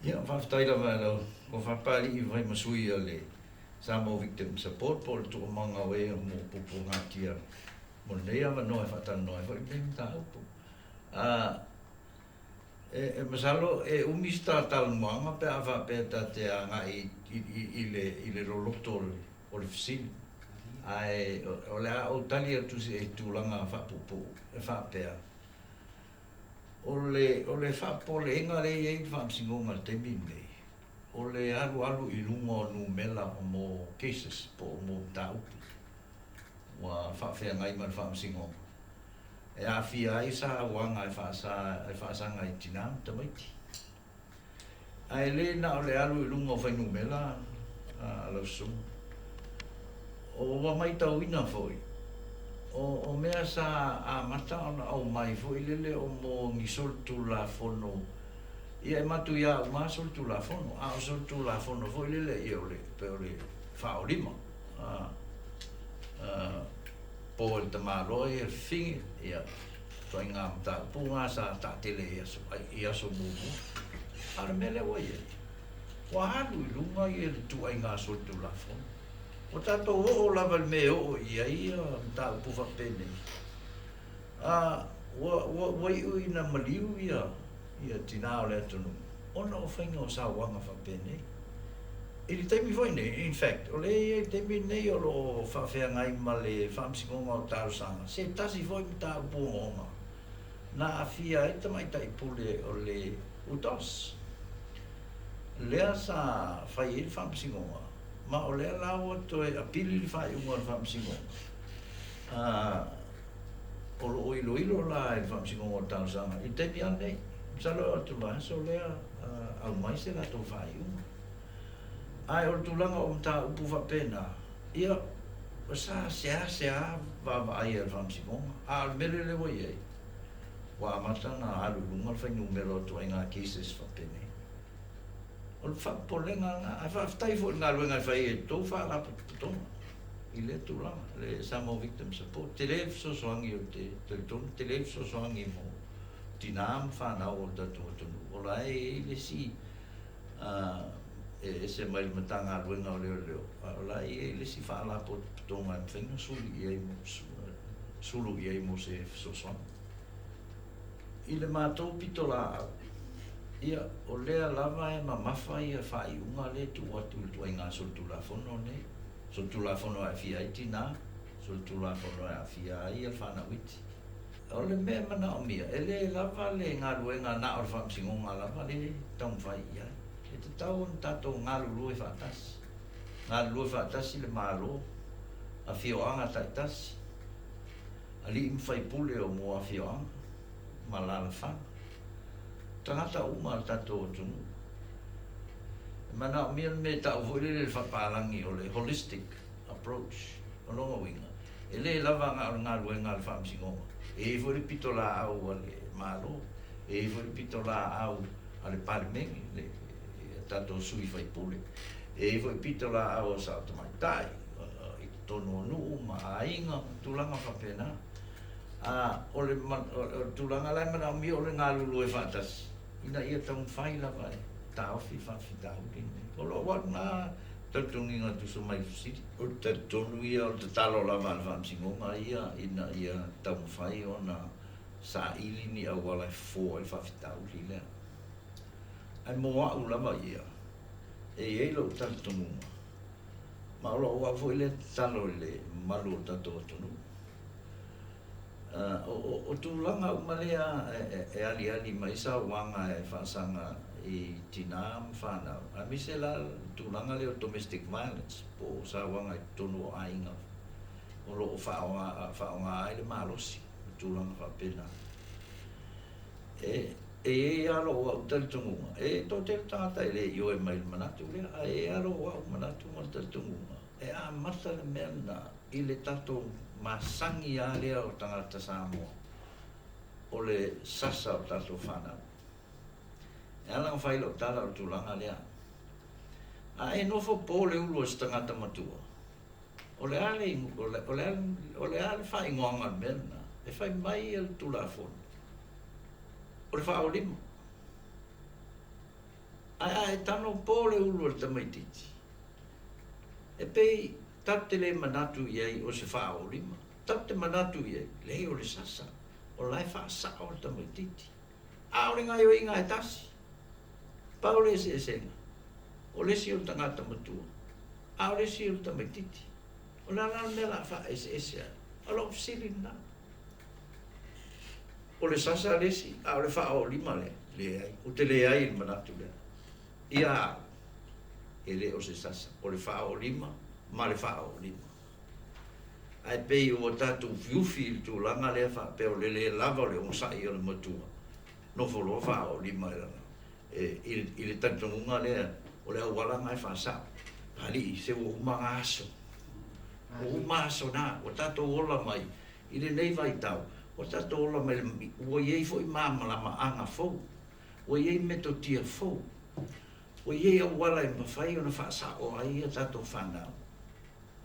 Ia, whaftaira mai ko whapari I vai masui le Samoa Victim Support po le tuko manga we mo pupu ngatia mo nei ama no e whatana no e whai me ta upu. E masalo e umista tal moanga pe ava pe ta te anga I le roloto o le fisili. Ai o le a o tali atu se e tūlanga whapupu e whapea. O le whapole inga le e whamsingonga te mine. O le alu I lunga o nu mela o mo cases po o mo taupu. Wa whawhea ngai man whamsingonga. E a fia ai sa wanga e whaasanga I tinam tamaiti. Ai le na o le alu I lunga o whainu mela a lau sumu. O wa mai tau ina foi. O mea sa a mata ona au mai foi lele o mo ngisol tu la fono. Ia e matu ia o ma sol tu la fono. A o sol tu la fono foi lele ia o le pe o le whaolima. Po el tamaro e fingi ia. Toi ngā mata punga sa ta tele ia so mumu. Ara mele wa ia. Wa halu I lunga ia tu ai ngā sol tu la fono. O tato o lava me o ia ta pufa pene. Wa I na maliu ia tina o le atunuu. Ona o whainga o sauaga fa pene. I taimi foi nei, in fact, o le taimi nei o lo whawhea ngai ma le whamsingonga o tarosanga. Se tasi foi mi ta upongonga. Na afia e tamai tai pule o le utos. Lea sa whai e whamsingonga. Ma o lea lau ato e apili li whai unga o whamsingonga. O lo ilo la e whamsingonga o tarosanga. I taimi anei. Salo atu la, so lea aumaia se la tō whai unga. Ai o tulanga o mta upu whapena. Ia, o sa sea wa ai al whamsingonga. Al mele le wai ei. Wa amata na alu lunga whai numero tu ai ngā cases whapene. O le whapolenga ngā, ai whaftai fo ngā luenga whai e tō whalapu putonga. I le tulanga, le Samoa Victim Support. Te leif so soangi o te teletonu, te leif so soangi mo tinam whanau o tatu atunuu. O la e le si e se mai matanga luenga o leo. O la e le si whaalapu putonga e mwhenga sulu I ei mo se so soangi. I le mātou pito la au. Ia, o lea lava e mamafa ia whai unga le tu atu ai ngā soltu la fono ne. Soltu la fono a fia iti nā. Soltu la fono a fia ai al whana witi. O le mea mana o mia, e le lava le ngā luenga nā o le whamsingonga lava le taun whai ia. E te tau on tato ngā lulu e whaatasi. Ngā lulu e whaatasi le mālo. A fioanga taitasi. A li imwhai pule o mua fioanga. Malala whanga. Tangata uma tato atunuu. Mana o mia me tau hoi le whapalangi o le holistic approach. O longa winga. E le lava ngā luenga le whamsingonga. E fori pito la au ale malo. E fori pito la au ale parimengi. Le tato sui whai pule. E fori pito la au sa tamaitai. I tono nuu ma ainga tulanga whapena. O le tulanga lai mana o mia o le ngā lulu e whaatasi. Ina ia taun whai lava e tāwhi whawhi tāwhi. O lo wak nā tautungi ngā tuso mai fusiri. O te tonu ia o te talo lava le whamsingonga ia ina ia taun whai o na sa ili ni au wala e fō e whawhi tāwhi lea. Ai moa au lava ia. E eilo tautununga. Ma o lo wafo ile talo le malu o tato atunuu. O tūlanga umalea e ali mai sa wanga e whaasanga I tinam whanau. A mise la tūlanga leo domestic violence po sa wanga I tonu o ainga. O lo o whaonga ai le malosi. Tūlanga whapena. E alo o au talitungunga. E tō te tātai le io e mai manatu lea. E alo o au manatu o talitungunga. E a mata le mea na I le tato masangi a lea o tangata Samoa. O le sasa o tato whanau. E alang whaila o tala o tūlanga lea. A e nofo pō le ulu o tangata matua. O le ale whai ngoanga mena. E whai mai el tula fono. O le whaolima. Ai tano pole ulu le tamaititi. E pei tate le manatu iai o se whaolima. Tate manatu iai, le o le sasa. O lai whaasa o le tamaititi. A o le ngai o inga e tasi. Paule se esenga. O le si o tangata matua. A o le si o tamaititi. O la la mela wha ese. O lo silina. O le sasa le si. A o le whaolima le ai. O te le ai manatu le. Ia ele o se sasa o le whaolima ma le whaolima. Ai pei o tātou fiufi tu langa lea wha peo le lava le onsai o le matua. No folo whaolima i le tantongunga lea o le awalanga e whaasau. Pali se o umanga aso. O umanga aso nā, o tātou ola mai i le nei vai tau. O tātou ola mai o iei fo i māmalama anga fau. O iei meto tia fau. O iei au wala e mawhai o na whaasa o ai a tātou whanau.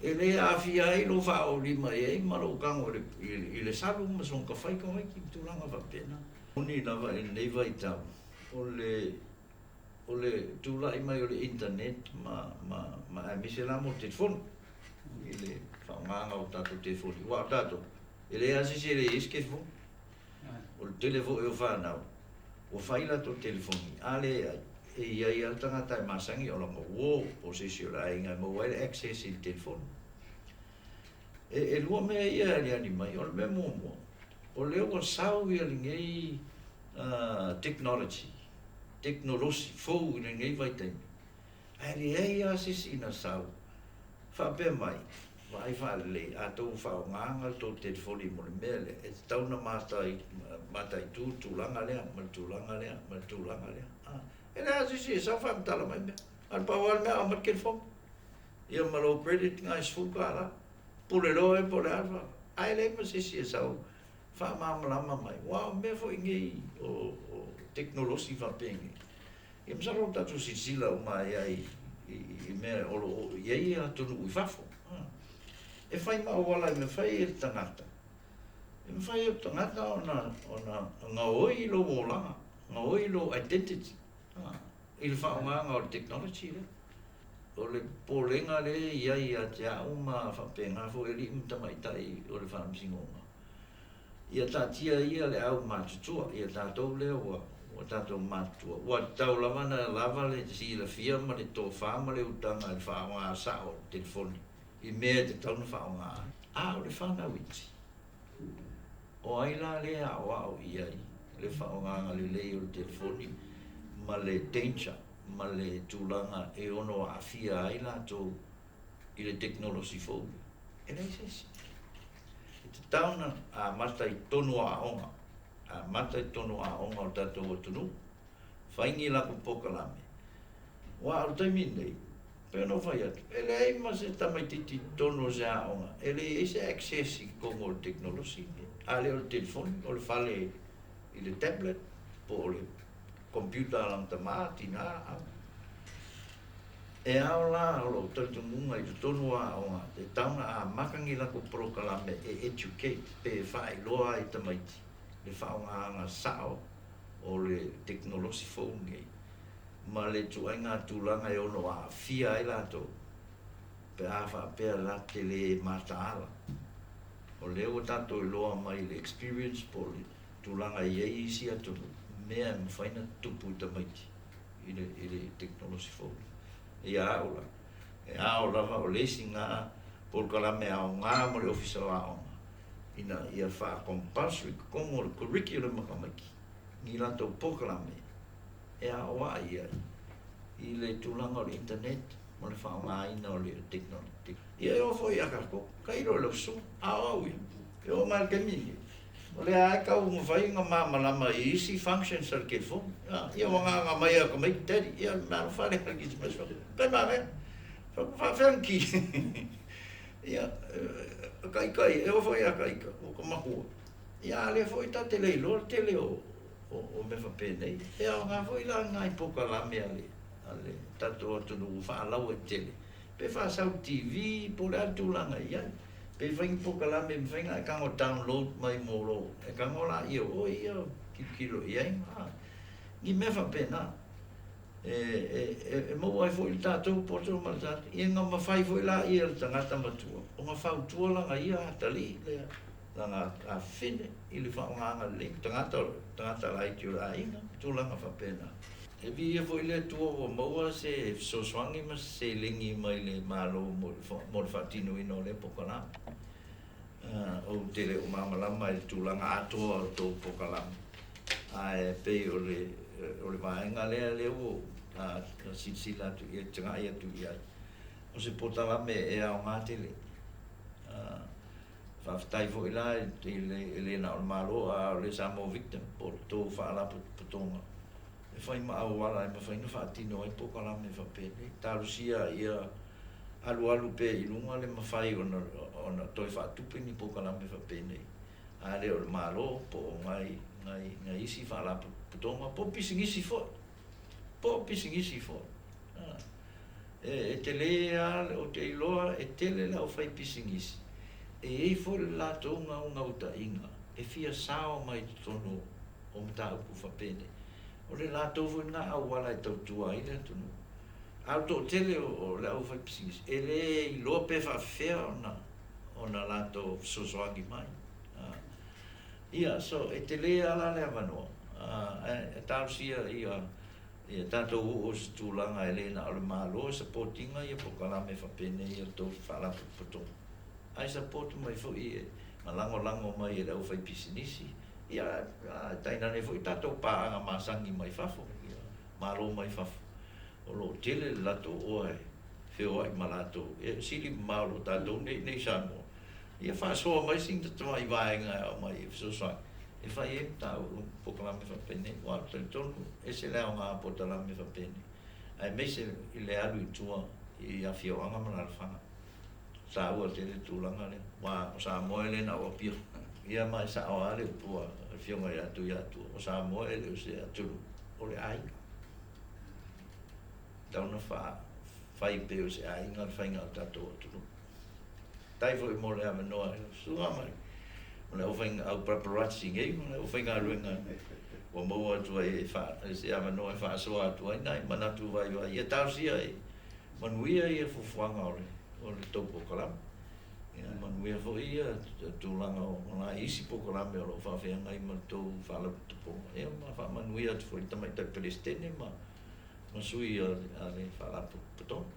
E le awhia ai lo whaolima e ei maro kango i le salu ma son ka whai ka wai ki tūranga whapena. Oni lava e nei vai tau. O le tūlai mai o le internet ma e mise la mo te whonu. I le whaonganga o tātou te whoni. Wa tātou. E le asisi e le iske whonu. O le televo e o whanau. O whaila to telefoni. A le ai. E iai al tangata e masangi o longa wo posisio la inga mo wale access i telefon. E lua mea ia li ani mai o le mea mua. O leo o sau ia li ngei technology, fou i ngei vai taimi. Ai li ei asisi ina sau. Whapea mai, vai whale a tau whao nganga tau telefoni mo le mea le. E tauna matai tūlanga lea, matulanga lea. E le asisi, sa whamtala mai mea. An pawal mea amat ken fong. Ia malo credit ngai sfuka ala. Pule loe, pule alfa. Ai le masisi e sau. Whamamalama mai. Wow, mea fo ingi o teknolosi whapengi. Ia msaro tatu sisila aumaia i mea olo iei atunuu i whafo. E whai maawala i me whai e tangata. E me whai e tangata o na ngaoi lo wolanga. Ngaoi lo identity. I le whaonganga o le technology le. O le polenga le iai a te au ma whapenga fo e li mtamaitai o le faamasinoga. Ia tātia ia le au mātutua, ia tātou le o tātou mātua. Ua tau lavana lava le si la fia ma le tō whama le utanga le whaonga sa o telefoni. I mea te tauna whaonga. O le whanawiti. O aila le au iai, le whaonganga le lei o le telefoni. Ma le danger, ma le tūlanga e ono a fia ai lātou i le technology fōu. E nei sesi. E te tauna a matai tonu a onga. A matai tonu a onga o tātou atunuu. Whaingi lako pokalame. Wa au taimi nei. Pea no whai atu. E le ei ma se tamaititi tonu se a onga. E le ei se access i kongo le technology. A le o le telefoni, o le whale i le tablet, po o le computer lang tamati nga au. E au la o lo tautungunga i tonu a onga. Te tauna a makangi lako prokalame e educate pe whai loa i tamaiti. Le whaonganga sao o le teknolosi fōngei. Ma le tuainga tūlanga e ono a fia i lato. Pe a whapea la te le mataala. O leo tato i loa mai le experience po le tūlanga i eisi atonu. Mea mwhaina tupu tamaiti i le teknolosi fōngi. E aola. E aola o lesi ngā polkalame ao ngā mo le ofisa o aonga. Ina ia wha compulsory kongo le curriculum makamaki. Ni lato polkalame. E aoa ia i le tūlanga o le internet mo le whaonga ina o le teknolosi. Ia e ofo i akako. Kairo le usu. Aoa ui. E o malkemini. O le ai kau mwhai ngā māmalama i isi functions ar ke fōng. Ia wanga mai a ka mai daddy. Ia māna whare ar ki te maswa. Pai māme. Whanki. Ia kai. E o whai a kaika. O ka mahua. Ia le whai ta te leilo. Te leo o me whapēnei. Ia ngā whai la ngai poka lame ale. Tato atunuu whaalau e tele. Pe whaasau TV. Po le atulanga iai. Pe whaingi pokalame mwhainga e kango download mai moro. E kango la ia o ia kilo iai. Ni me whapena. mo ai foi tātou poto malata ia ngā mawhai foi la ia tangata matua o ngā whautua langa ia hatali lea langa a whine i le whaonganga le tangata lai tiu la inga tūlanga whapena e vi ia foi le tua o maua se soswangi ma se lingi mai le malo mo le whatino ino le pokala o te le o mamalama i tūlanga atoa o tō pokala ai pe o le vaenga le o sila tu ia tanga ia tu ia o se potala me e au ngatele whaftai fo ila le na o malo a le Samoa victim po tō whaala putonga e whai ma au wala e ma whai na whaatino e pokala me whapene tarusia ia alu pe i lunga le ma whai ona toi whaatupe ni pokala me whapene a le o le malo po ngai isi whaala putonga po pisingisi fo po pisingisi fo e te lea o te iloa e tele la o whai pisingisi e fo le la tonga o ngauta inga e fia sao mai tono o mataupu whapene o le la tofu nga au wala e tautua i le tonu au to tele o le au whai pisingisi e le iloa pe whawhea ona la to sosoagi mai ia so e te lea ala le avanoa e tausia ia tātou o se tūlanga e lena o le malo sa potinga ia pokala me whapene ia tō whala putonga. Ai sa potu mai fo i malango mai e lau whai pisinisi. Ia tainane fo i tātou pāanga masangi mai whafo. Malo mai whafo. O lo tele lato oe whio ai malato. E sili mauro tātou nei Samoa. Ia whasoa mai sing tatua i vaenga au mai e whasoswai. E whai e tau pokala me whapene, wā tonu e se leo ngā potala me whapene. Ai meise i le alu i tua i afioga mana whanga. Sa ua te le tūlanga le, wā o Samoa le na o pio. Ia mai sa o ale upua, fionga i atu. O Samoa le o se atunuu, o le aiga. Tauna whai pe o se aiga, le whainga o tatou atunuu. Taifo i mo le amanoa, suha mai. O le ofenga au paparazzi ngai, o le ofenga aluenga o maua atua e se amanoa e whaasoa atua i nai, manatu vai vai. Ia tausia e manuia i e fufuanga o le tau pokalame. Manuia fo ia tūlanga o ngā isi pokalame o lo whawhianga i ma tau whala putuponga. Ia manuia atu fo i tamai tai Palestine ma sui a le whala putonga.